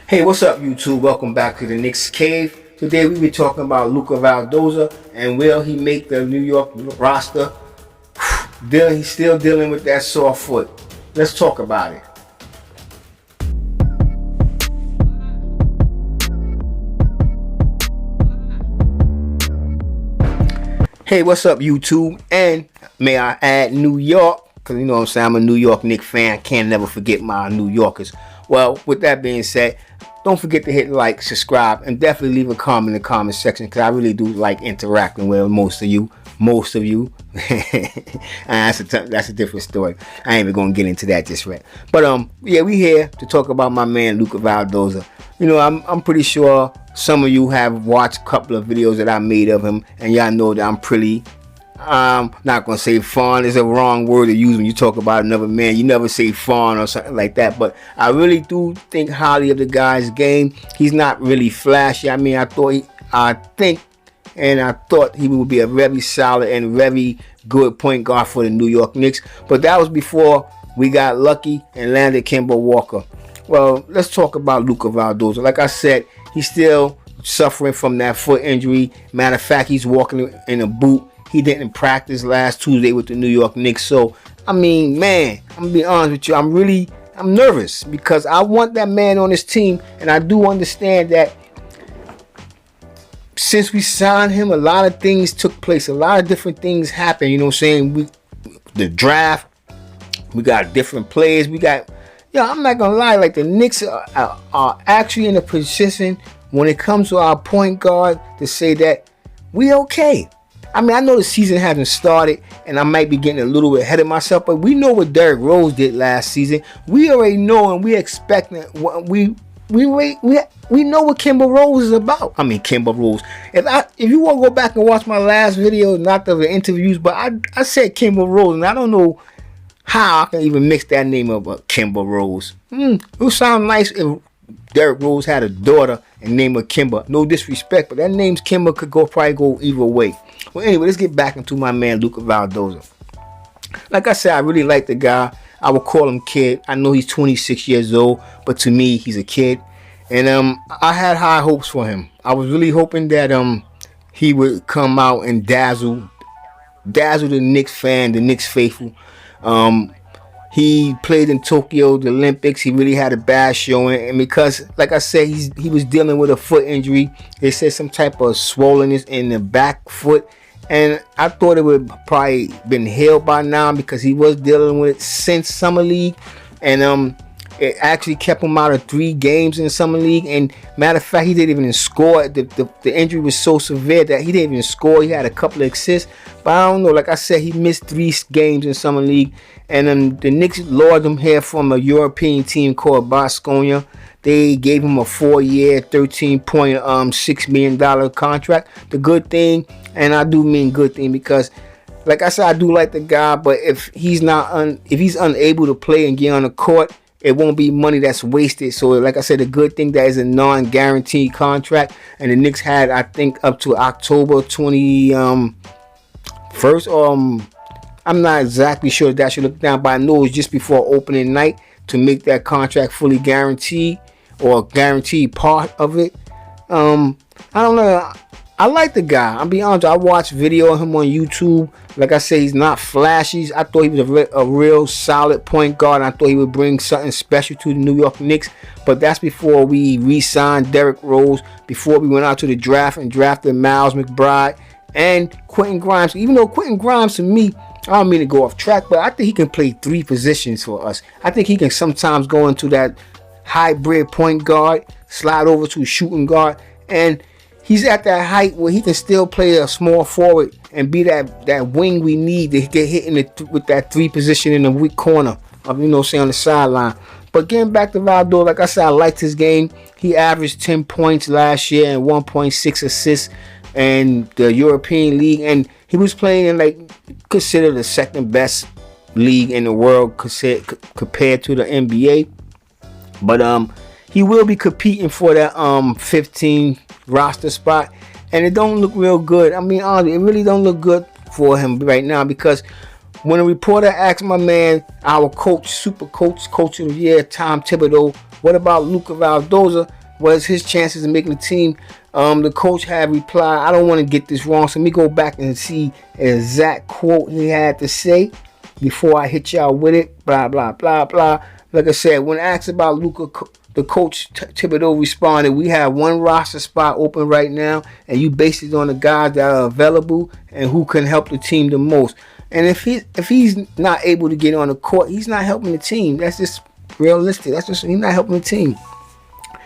Hey, what's up, YouTube? Welcome back to the Knicks Cave. Today we be talking about Luca Vildoza and will he make the New York roster? He's still dealing with that sore foot. Let's talk about it. Hey, what's up, YouTube? And may I add New York? Because you know what I'm saying, I'm a New York Knicks fan. Can't never forget my New Yorkers. Well, with that being said, don't forget to hit like, subscribe, and definitely leave a comment in the comment section because I really do like interacting with most of you. And that's a different story. I ain't even gonna get into that just yet. But yeah, we here to talk about my man Luca Vildoza. You know, I'm pretty sure some of you have watched a couple of videos that I made of him, and y'all know that I'm pretty. Not gonna say fond is a wrong word to use when you talk about another man. You never say fond or something like that. But I really do think highly of the guy's game. He's not really flashy. I mean, I thought he would be a very solid and very good point guard for the New York Knicks. But that was before we got lucky and landed Kemba Walker. Well, let's talk about Luca Vildoza. Like I said, he's still suffering from that foot injury. Matter of fact, he's walking in a boot. He didn't practice last Tuesday with the New York Knicks. So, I mean, man, I'm going to be honest with you. I'm nervous because I want that man on this team. And I do understand that since we signed him, a lot of things took place. A lot of different things happened. You know what I'm saying? The draft, we got different players. I'm not going to lie. Like, the Knicks are actually in a position when it comes to our point guard to say that we okay. I mean, I know the season hasn't started, and I might be getting a little bit ahead of myself, but we know what Derrick Rose did last season. We already know, and we expect that we know what Kemba Rose is about. I mean, Kemba Rose. If you want to go back and watch my last video, not the interviews, but I said Kemba Rose, and I don't know how I can even mix that name up, Kemba Rose. It would sound nice if Derrick Rose had a daughter and name her Kimba. No disrespect, but that name's Kimba could probably go either way. Well, anyway, let's get back into my man Luca Vildoza. Like I said, I really like the guy. I would call him kid. I know he's 26 years old, but to me, he's a kid. And I had high hopes for him. I was really hoping that he would come out and dazzle the Knicks fan, the Knicks faithful. He played in Tokyo, the Olympics. He really had a bad showing. And because, like I said, he was dealing with a foot injury. They said some type of swollenness in the back foot. And I thought it would probably been healed by now because he was dealing with it since Summer League. And it actually kept him out of 3 games in Summer League. And matter of fact, he didn't even score. The injury was so severe that he didn't even score. He had a couple of assists. But I don't know. Like I said, he missed 3 games in Summer League. And the Knicks lured him here from a European team called Baskonia. They gave him a 4-year, $13.6 million contract. The good thing, and I do mean good thing because, like I said, I do like the guy. But if he's unable to play and get on the court, it won't be money that's wasted. So, like I said, the good thing that is a non-guaranteed contract, and the Knicks had, I think, up to October 21st. I'm not exactly sure that I should look down, but I know it's just before opening night to make that contract fully guaranteed or guaranteed part of it. I don't know. I like the guy. I'll be honest. I watched video of him on YouTube. Like I say, he's not flashy. I thought he was a real solid point guard. I thought he would bring something special to the New York Knicks. But that's before we re-signed Derrick Rose, before we went out to the draft and drafted Miles McBride and Quentin Grimes. Even though Quentin Grimes, to me, I don't mean to go off track, but I think he can play 3 positions for us. I think he can sometimes go into that hybrid point guard, slide over to a shooting guard, and he's at that height where he can still play a small forward and be that wing we need to get hit with that 3 position in the weak corner of, say, on the sideline. But getting back to Vildoza, like I said, I liked his game. He averaged 10 points last year and 1.6 assists in the European League, and he was playing in considered the second best league in the world compared to the NBA. But he will be competing for that 15 roster spot, and it don't look real good. I mean, honestly, it really don't look good for him right now because when a reporter asked my man, our coach, super coach of the year, Tom Thibodeau, What about Luca Vildoza? Was his chances of making the team? The coach had replied, I don't want to get this wrong, so let me go back and see the exact quote he had to say before I hit y'all with it. Blah, blah, blah, blah. Like I said, when asked about Luca, the coach Thibodeau responded, we have one roster spot open right now, and you base it on the guys that are available and who can help the team the most. And if he's not able to get on the court, he's not helping the team. That's just realistic. That's just, he's not helping the team.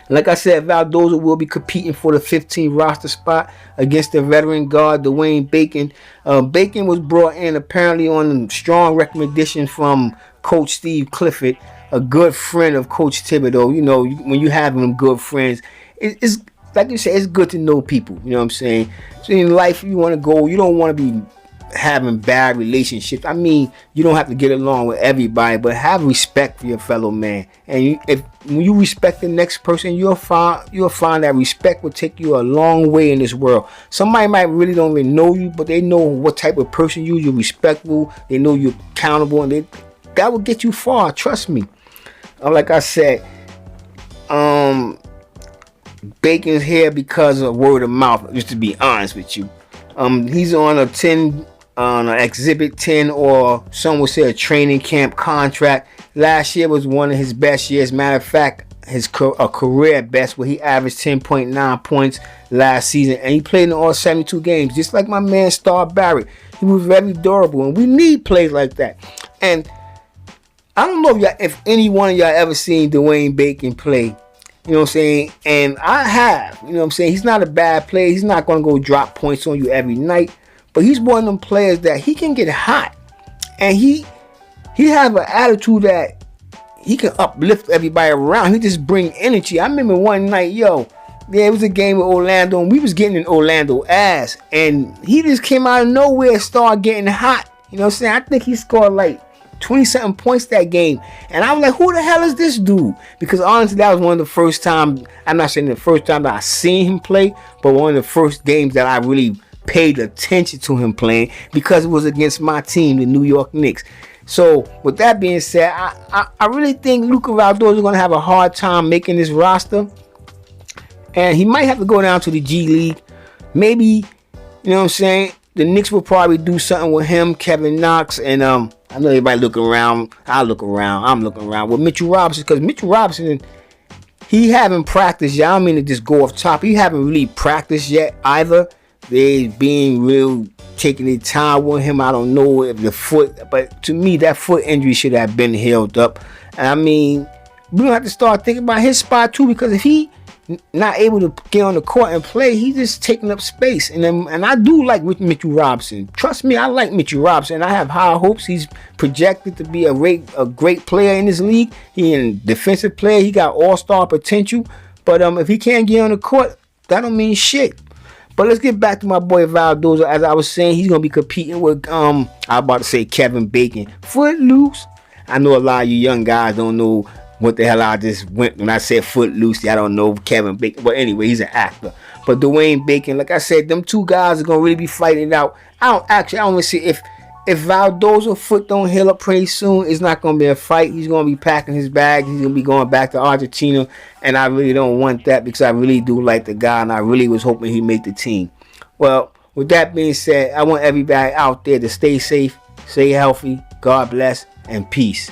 Like I said, Vildoza will be competing for the 15th roster spot against the veteran guard Dwayne Bacon. Bacon was brought in apparently on strong recommendation from Coach Steve Clifford, a good friend of Coach Thibodeau. You know, when you have them good friends, it's like you said, it's good to know people. You know what I'm saying? So in life, you want to go, you don't want to be having bad relationships. I mean, you don't have to get along with everybody, but have respect for your fellow man. And when you respect the next person, you'll find that respect will take you a long way in this world. Somebody might really don't even know you, but they know what type of person you're respectful. They know you're accountable, and that will get you far. Trust me. Like I said, Bacon's here because of word of mouth. Just to be honest with you, he's on an Exhibit 10, or some would say a training camp contract. Last year was one of his best years. Matter of fact, a career best, where he averaged 10.9 points last season, and he played in all 72 games, just like my man Star Barrett. He was very durable, and we need plays like that. And I don't know if any one of y'all ever seen Dwayne Bacon play. You know what I'm saying? And I have. You know what I'm saying? He's not a bad player. He's not going to go drop points on you every night. But he's one of them players that he can get hot. And he have an attitude that he can uplift everybody around. He just bring energy. I remember one night, it was a game with Orlando, and we was getting in Orlando ass. And he just came out of nowhere and started getting hot. You know what I'm saying? I think he scored like 20-something points that game. And I was like, who the hell is this dude? Because honestly, that was one of the first time, I'm not saying the first time that I seen him play, but one of the first games that I really paid attention to him playing, because it was against my team, the New York Knicks. So with that being said, I really think Luca Vildoza is going to have a hard time making this roster. And he might have to go down to the G League. Maybe, you know what I'm saying, the Knicks will probably do something with him, Kevin Knox, and I know everybody looking around. I'm looking around with Mitchell Robinson, because Mitchell Robinson, he haven't practiced yet. I don't mean to just go off top. He haven't really practiced yet either. They being real, taking their time with him. I don't know if the foot, but to me, that foot injury should have been healed up. And I mean, we don't have to start thinking about his spot too, because if he not able to get on the court and play, he's just taking up space. And I do like Mitchell Robinson. Trust me, I like Mitchell Robinson. I have high hopes. He's projected to be a great player in this league. He a defensive player. He got all-star potential. But if he can't get on the court, that don't mean shit. But let's get back to my boy Vildoza. As I was saying, he's going to be competing with, I was about to say Kevin Bacon. Footloose. I know a lot of you young guys don't know what the hell I just went when I said Footloose. I don't know Kevin Bacon. But anyway, he's an actor. But Dwayne Bacon, like I said, them two guys are going to really be fighting it out. I don't want to see if Vildoza's foot don't heal up pretty soon, it's not going to be a fight. He's going to be packing his bag. He's going to be going back to Argentina. And I really don't want that, because I really do like the guy, and I really was hoping he'd make the team. Well, with that being said, I want everybody out there to stay safe, stay healthy, God bless, and peace.